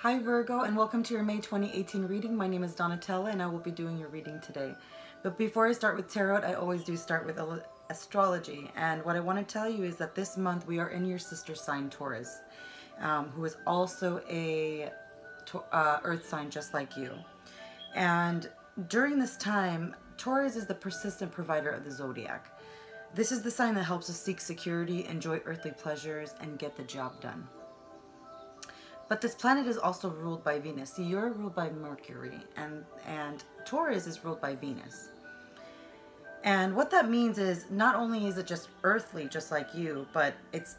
Hi Virgo, and welcome to your May 2018 reading. My name is Donatella and I will be doing your reading today. But before I start with tarot, I always do start with astrology. And what I want to tell you is that this month we are in your sister sign Taurus, who is also a earth sign just like you. And during this time, Taurus is the persistent provider of the zodiac. This is the sign that helps us seek security, enjoy earthly pleasures, and get the job done. But this planet is also ruled by Venus. See, you're ruled by Mercury, and Taurus is ruled by Venus. And what that means is not only is it just earthly, just like you, but it's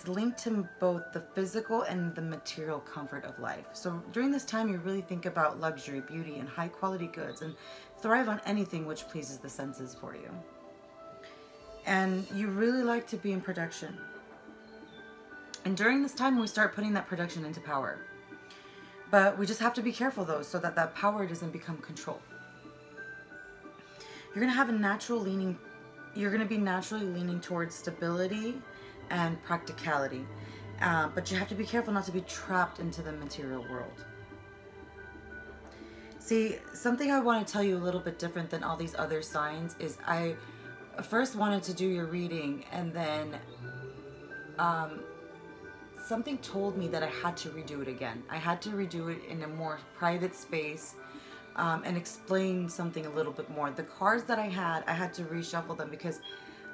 linked to both the physical and the material comfort of life. So during this time, you really think about luxury, beauty, and high quality goods, and thrive on anything which pleases the senses for you. And you really like to be in production. And during this time, we start putting that production into power. But we just have to be careful, though, so that that power doesn't become control. You're going to have a natural leaning, you're going to be naturally leaning towards stability and practicality. But you have to be careful not to be trapped into the material world. See, something I want to tell you a little bit different than all these other signs is I first wanted to do your reading, and then something told me that I had to redo it again. I had to redo it in a more private space and explain something a little bit more. The cards that I had to reshuffle them because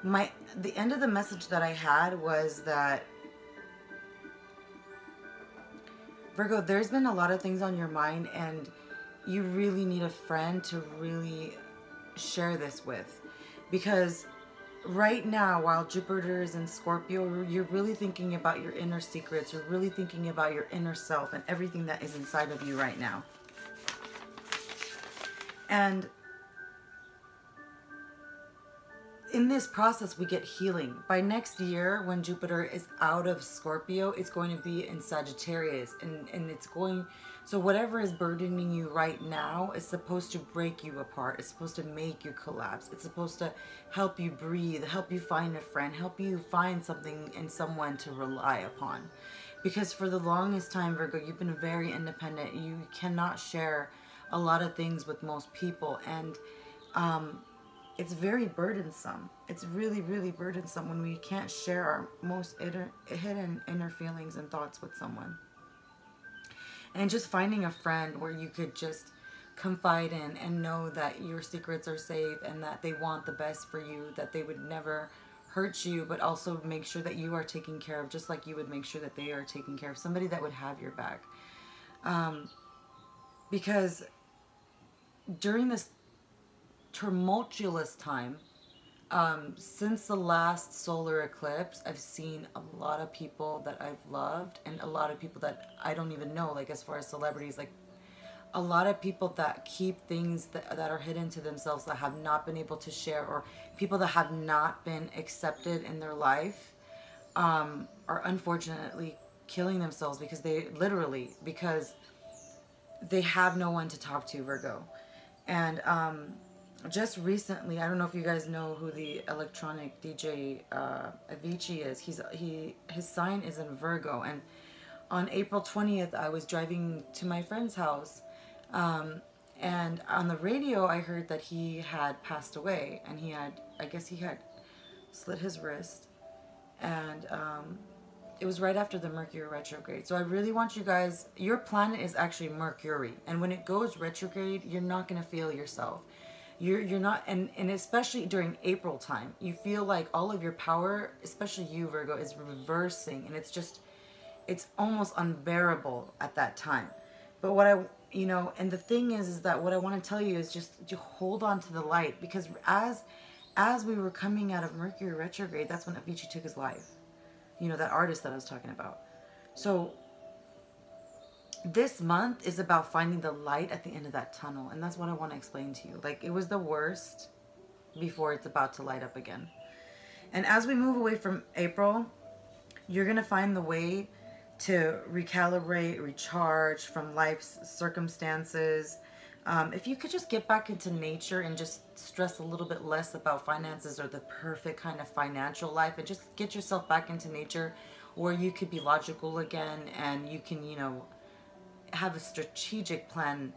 the end of the message that I had was that, Virgo, there's been a lot of things on your mind and you really need a friend to really share this with. Because right now, while Jupiter is in Scorpio, you're really thinking about your inner secrets. You're really thinking about your inner self and everything that is inside of you right now. And in this process, we get healing. By next year, when Jupiter is out of Scorpio, it's going to be in Sagittarius. And it's going... So whatever is burdening you right now is supposed to break you apart. It's supposed to make you collapse. It's supposed to help you breathe, help you find a friend, help you find something and someone to rely upon. Because for the longest time, Virgo, you've been very independent. You cannot share a lot of things with most people. And it's very burdensome. It's really, really burdensome when we can't share our most hidden inner feelings and thoughts with someone. And just finding a friend where you could just confide in and know that your secrets are safe and that they want the best for you, that they would never hurt you, but also make sure that you are taken care of just like you would make sure that they are taken care of. Somebody that would have your back. Because during this tumultuous time, since the last solar eclipse, I've seen a lot of people that I've loved and a lot of people that I don't even know, like as far as celebrities, like a lot of people that keep things that are hidden to themselves, that have not been able to share, or people that have not been accepted in their life are unfortunately killing themselves because because they have no one to talk to, Virgo. And just recently, I don't know if you guys know who the electronic DJ Avicii is. His sign is in Virgo, and on April 20th, I was driving to my friend's house, and on the radio, I heard that he had passed away, and I guess he had slit his wrist, and it was right after the Mercury retrograde. So I really want you guys, your planet is actually Mercury, and when it goes retrograde, you're not going to feel yourself. You're not, and especially during April time, you feel like all of your power, especially you, Virgo, is reversing, and it's almost unbearable at that time. But what and the thing is that what I want to tell you is just to hold on to the light, because as we were coming out of Mercury retrograde, that's when Avicii took his life. You know, that artist that I was talking about. So this month is about finding the light at the end of that tunnel. And that's what I want to explain to you. Like, it was the worst before it's about to light up again. And as we move away from April, you're going to find the way to recalibrate, recharge from life's circumstances. If you could just get back into nature and just stress a little bit less about finances or the perfect kind of financial life, and just get yourself back into nature where you could be logical again and you can, have a strategic plan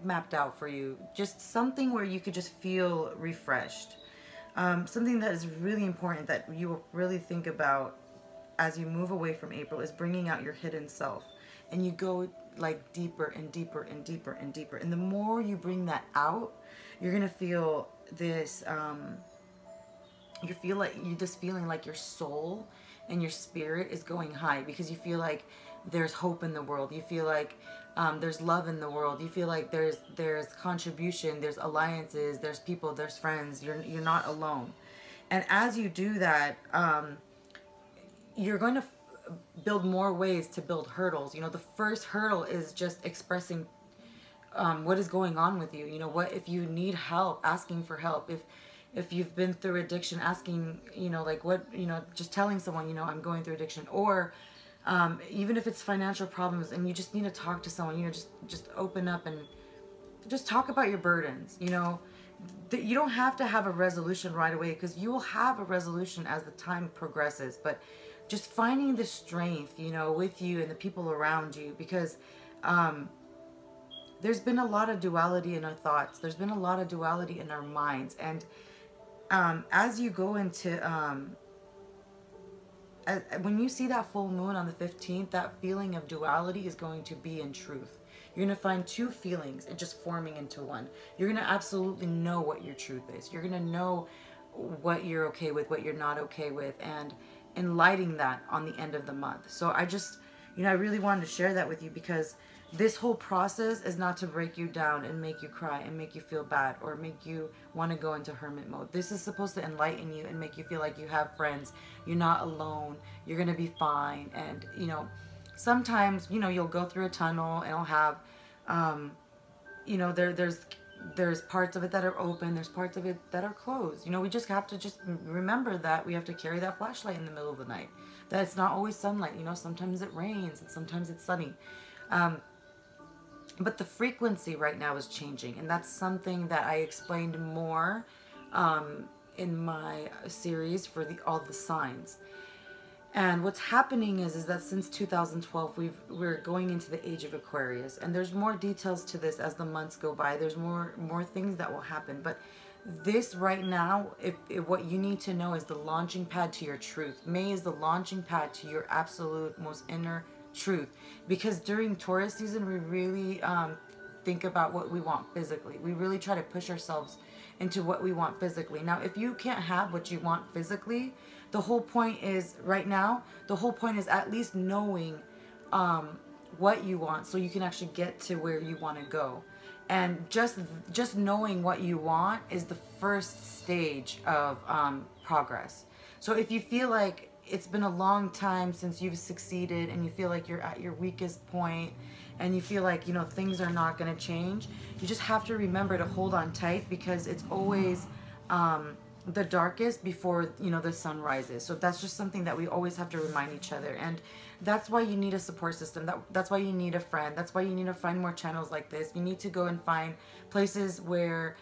mapped out for you. Just something where you could just feel refreshed. Something that is really important that you will really think about as you move away from April is bringing out your hidden self. And you go like deeper and deeper and deeper and deeper. And the more you bring that out, you're going to feel this, you're just feeling like your soul and your spirit is going high, because you feel like there's hope in the world. You feel like there's love in the world. You feel like there's contribution, there's alliances, there's people, there's friends. You're not alone. And as you do that, you're going to build more ways to build hurdles. You know, the first hurdle is just expressing what is going on with you. You know, what if you need help, asking for help. If you've been through addiction, asking, you know, like what, you know, just telling someone, you know, I'm going through addiction. Or even if it's financial problems and you just need to talk to someone, you know, just open up and just talk about your burdens. You know, you don't have to have a resolution right away, because you will have a resolution as the time progresses. But just finding the strength, you know, with you and the people around you, because there's been a lot of duality in our thoughts. There's been a lot of duality in our minds. And as you go into, when you see that full moon on the 15th, that feeling of duality is going to be in truth. You're going to find two feelings and just forming into one. You're going to absolutely know what your truth is. You're going to know what you're okay with, what you're not okay with, and enlightening that on the end of the month. So I just, you know, I really wanted to share that with you, because this whole process is not to break you down and make you cry and make you feel bad or make you want to go into hermit mode. This is supposed to enlighten you and make you feel like you have friends. You're not alone. You're going to be fine. And, you know, sometimes, you know, you'll go through a tunnel and it'll have, you know, there's parts of it that are open. There's parts of it that are closed. You know, we just have to just remember that we have to carry that flashlight in the middle of the night. That it's not always sunlight. You know, sometimes it rains and sometimes it's sunny. But the frequency right now is changing, and that's something that I explained more in my series for all the signs. And what's happening is that since 2012, we're going into the age of Aquarius, and there's more details to this as the months go by. There's more things that will happen, but this right now, if what you need to know is the launching pad to your truth. May is the launching pad to your absolute most inner truth, because during Taurus season we really think about what we want physically. We really try to push ourselves into what we want physically. Now, if you can't have what you want physically, the whole point is right now, the whole point is at least knowing what you want, so you can actually get to where you want to go. And just knowing what you want is the first stage of progress. So if you feel like it's been a long time since you've succeeded and you feel like you're at your weakest point and you feel like, you know, things are not going to change, you just have to remember to hold on tight, because it's always the darkest before, you know, the sun rises. So that's just something that we always have to remind each other. And that's why you need a support system. That's why you need a friend. That's why you need to find more channels like this. You need to go and find places where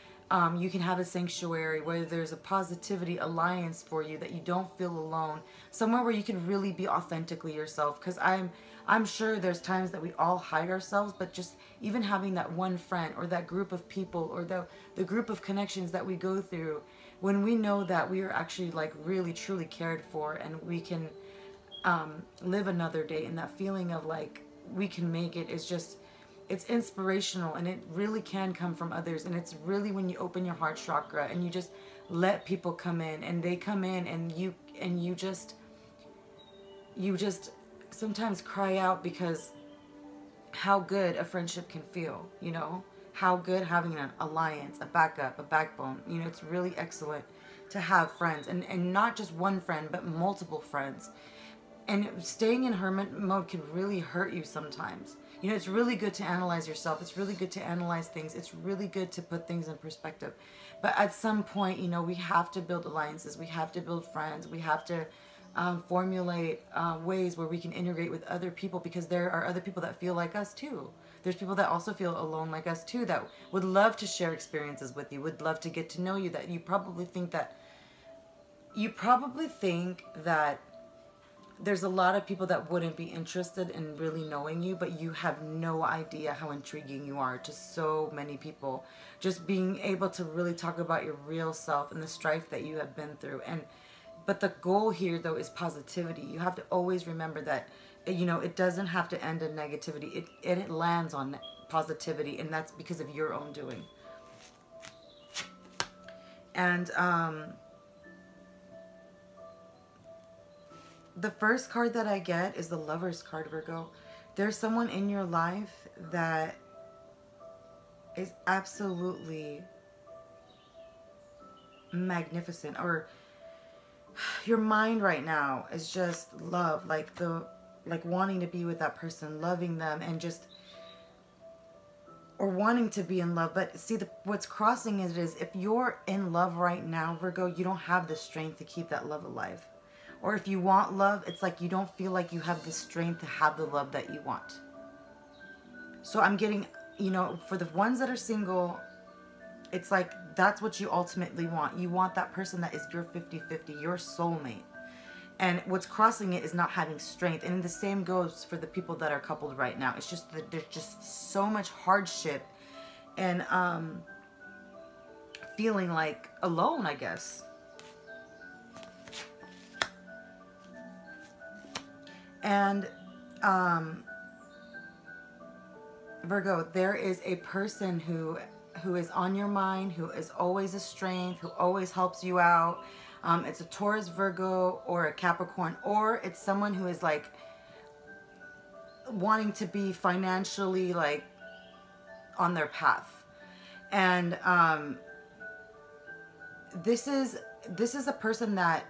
you can have a sanctuary, where there's a positivity alliance for you, that you don't feel alone, somewhere where you can really be authentically yourself. Because I'm sure there's times that we all hide ourselves, but just even having that one friend or that group of people or the group of connections that we go through, when we know that we are actually like really truly cared for, and we can live another day, and that feeling of like we can make it is just, it's inspirational, and it really can come from others. And it's really when you open your heart chakra and you just let people come in, and they come in, and you just sometimes cry out, because how good a friendship can feel, you know, how good having an alliance, a backup, a backbone. You know, it's really excellent to have friends, and not just one friend, but multiple friends. And staying in hermit mode can really hurt you sometimes. You know, it's really good to analyze yourself. It's really good to analyze things. It's really good to put things in perspective. But at some point, you know, we have to build alliances. We have to build friends. We have to formulate ways where we can integrate with other people, because there are other people that feel like us too. There's people that also feel alone like us too, that would love to share experiences with you, would love to get to know you, that you probably think that there's a lot of people that wouldn't be interested in really knowing you, but you have no idea how intriguing you are to so many people. Just being able to really talk about your real self and the strife that you have been through. But the goal here, though, is positivity. You have to always remember that, you know, it doesn't have to end in negativity. It lands on positivity, and that's because of your own doing. And the first card that I get is the Lover's card, Virgo. There's someone in your life that is absolutely magnificent, or your mind right now is just love, like wanting to be with that person, loving them, and just, or wanting to be in love. But see, what's crossing it is, if you're in love right now, Virgo, you don't have the strength to keep that love alive. Or if you want love, it's like you don't feel like you have the strength to have the love that you want. So I'm getting, you know, for the ones that are single, it's like that's what you ultimately want. You want that person that is your 50-50, your soulmate. And what's crossing it is not having strength. And the same goes for the people that are coupled right now. It's just that there's just so much hardship and feeling like alone, I guess. And Virgo, there is a person who is on your mind, who is always a strength, who always helps you out. It's a Taurus, Virgo, or a Capricorn, or it's someone who is like wanting to be financially like on their path. And this is a person that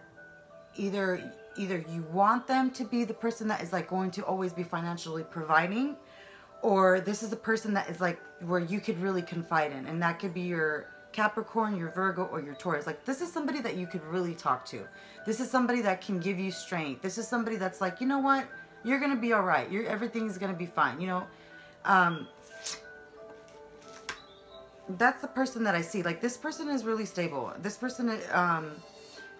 either you want them to be the person that is like going to always be financially providing, or this is a person that is like where you could really confide in, and that could be your Capricorn, your Virgo, or your Taurus. Like, this is somebody that you could really talk to. This is somebody that can give you strength. This is somebody that's like, you know what, you're gonna be all right. Everything's gonna be fine. You know, that's the person that I see. Like, this person is really stable. This person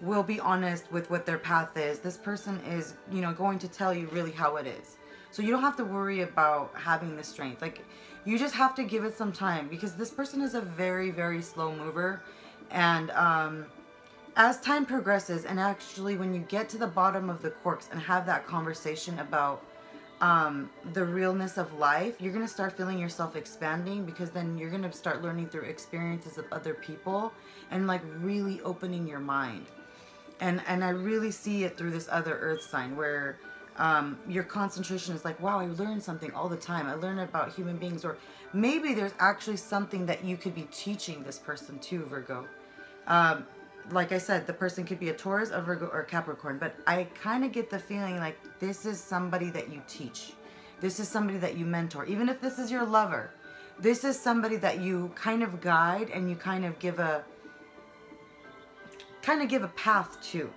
will be honest with what their path is. This person is, you know, going to tell you really how it is. So you don't have to worry about having the strength. Like, you just have to give it some time, because this person is a very, very slow mover. And as time progresses, and actually when you get to the bottom of the corks and have that conversation about the realness of life, you're going to start feeling yourself expanding, because then you're going to start learning through experiences of other people and like really opening your mind. And I really see it through this other earth sign where your concentration is like, wow, I learn something all the time. I learn about human beings. Or maybe there's actually something that you could be teaching this person too, Virgo. Like I said, the person could be a Taurus, a Virgo, or a Capricorn. But I kind of get the feeling like this is somebody that you teach. This is somebody that you mentor. Even if this is your lover, this is somebody that you kind of guide and you kind of give a path to.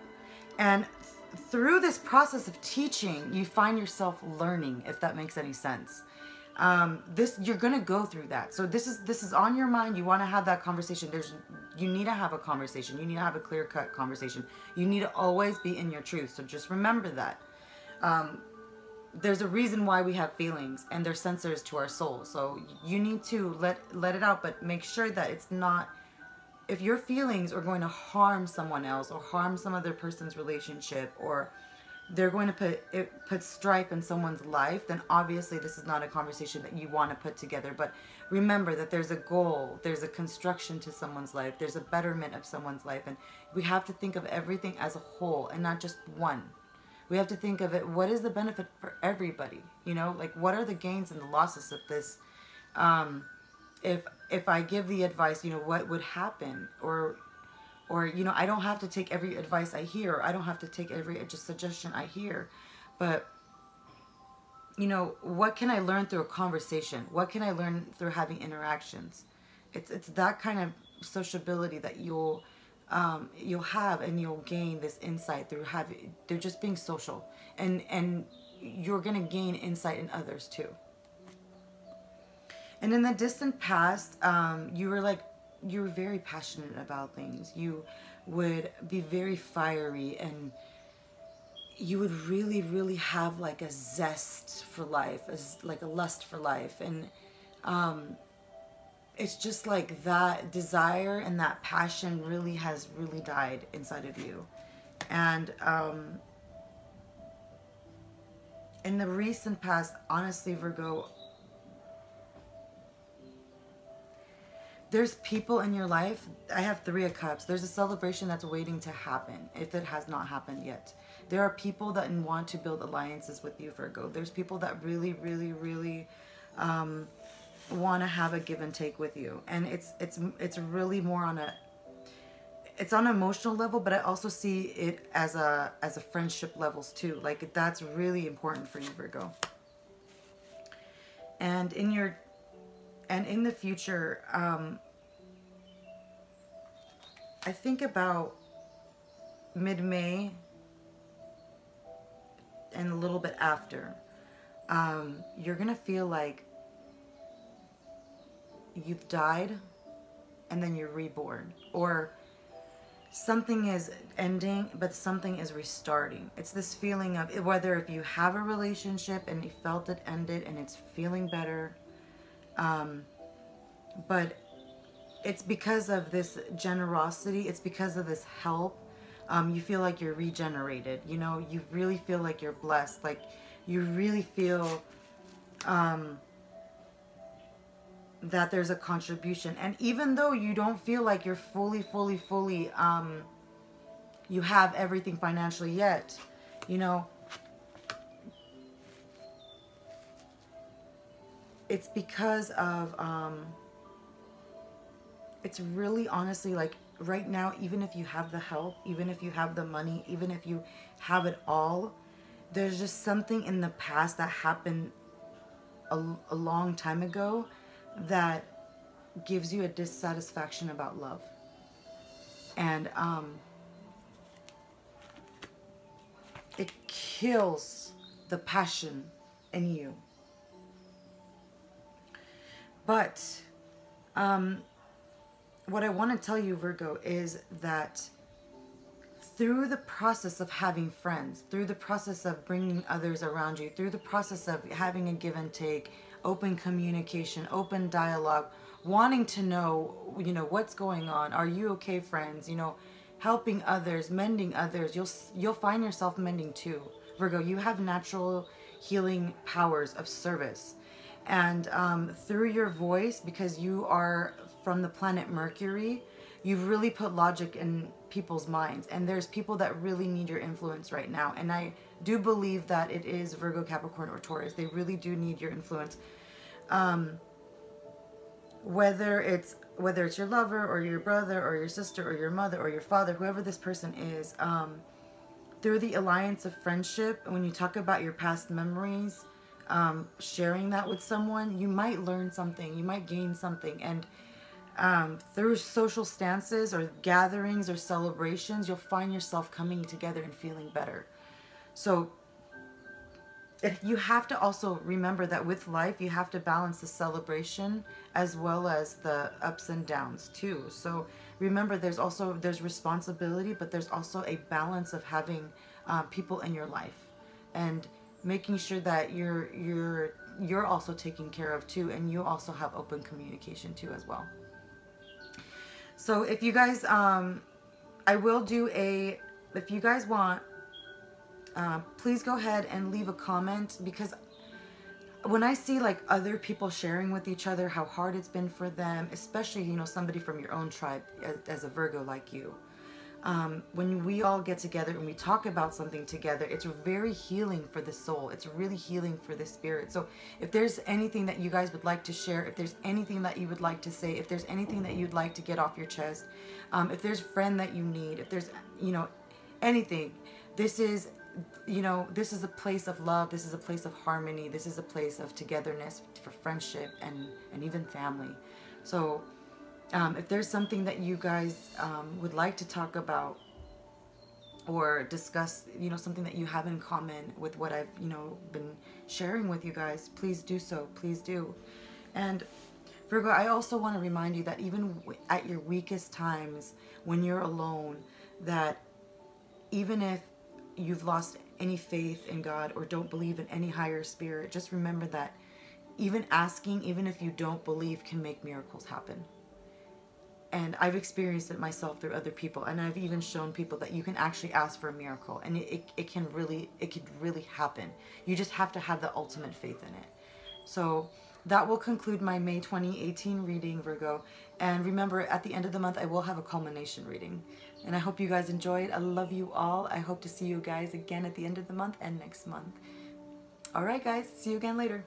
And through this process of teaching, you find yourself learning, if that makes any sense. You're gonna go through that. So this is on your mind. You want to have that conversation. You need to have a conversation. You need to have a clear-cut conversation. You need to always be in your truth. So just remember that. There's a reason why we have feelings, and they're sensors to our soul. So you need to let it out, but make sure that it's not. If your feelings are going to harm someone else or harm some other person's relationship, or they're going to put strife in someone's life, then obviously this is not a conversation that you want to put together. But remember that there's a goal, there's a construction to someone's life, there's a betterment of someone's life, and we have to think of everything as a whole and not just one. We have to think of it, what is the benefit for everybody? You know, like, what are the gains and the losses of this? If I give the advice, you know, what would happen? Or, you know, I don't have to take every advice I hear. Or I don't have to take every suggestion I hear. But, you know, what can I learn through a conversation? What can I learn through having interactions? It's that kind of sociability that you'll have, and you'll gain this insight through just being social. And you're going to gain insight in others too. And in the distant past, you were very passionate about things. You would be very fiery, and you would really, really have like a zest for life, as like a lust for life. And it's just like that desire and that passion really has really died inside of you. And in the recent past, honestly, Virgo, there's people in your life. I have 3 of Cups. There's a celebration that's waiting to happen if it has not happened yet. There are people that want to build alliances with you, Virgo. There's people that really, really, really want to have a give and take with you. And it's really more on a, it's on an emotional level, but I also see it as a friendship levels too. Like that's really important for you, Virgo. And in your, and in the future, I think about mid-May and a little bit after, you're gonna feel like you've died and then you're reborn, or something is ending but something is restarting. It's this feeling of whether if you have a relationship and you felt it ended and it's feeling better, but it's because of this generosity, it's because of this help. You feel like you're regenerated, you know, you really feel like you're blessed, like you really feel that there's a contribution. And even though you don't feel like you're fully you have everything financially yet, you know, it's because of it's really honestly like right now, even if you have the help, even if you have the money, even if you have it all, there's just something in the past that happened a long time ago that gives you a dissatisfaction about love. And it kills the passion in you. But what I want to tell you, Virgo, is that through the process of having friends, through the process of bringing others around you, through the process of having a give and take, open communication, open dialogue, wanting to know, you know, what's going on, are you okay, friends, you know, helping others, mending others, you'll find yourself mending too. Virgo, you have natural healing powers of service. And through your voice, because you are from the planet Mercury, you've really put logic in people's minds. And there's people that really need your influence right now. And I do believe that it is Virgo, Capricorn, or Taurus. They really do need your influence. Whether it's your lover or your brother or your sister or your mother or your father, whoever this person is, through the alliance of friendship, when you talk about your past memories, sharing that with someone, you might learn something, you might gain something. And through social stances or gatherings or celebrations, you'll find yourself coming together and feeling better. So you have to also remember that with life, you have to balance the celebration as well as the ups and downs too. So remember, there's responsibility, but there's also a balance of having people in your life and making sure that you're also taken care of too, and you also have open communication too as well. So if you guys, I will do if you guys want, please go ahead and leave a comment, because when I see like other people sharing with each other how hard it's been for them, especially, you know, somebody from your own tribe as a Virgo like you, when we all get together and we talk about something together, it's very healing for the soul. It's really healing for the spirit. So if there's anything that you guys would like to share, if there's anything that you would like to say, if there's anything that you'd like to get off your chest, if there's a friend that you need, if there's, you know, anything, this is, you know, this is a place of love. This is a place of harmony. This is a place of togetherness for friendship and even family. So if there's something that you guys would like to talk about or discuss, you know, something that you have in common with what I've, you know, been sharing with you guys, please do so. Please do. And Virgo, I also want to remind you that even at your weakest times, when you're alone, that even if you've lost any faith in God or don't believe in any higher spirit, just remember that even asking, even if you don't believe, can make miracles happen. And I've experienced it myself through other people, and I've even shown people that you can actually ask for a miracle, and it can really happen. You just have to have the ultimate faith in it. So that will conclude my May 2018 reading, Virgo. And remember, at the end of the month, I will have a culmination reading. And I hope you guys enjoyed. I love you all. I hope to see you guys again at the end of the month and next month. All right, guys. See you again later.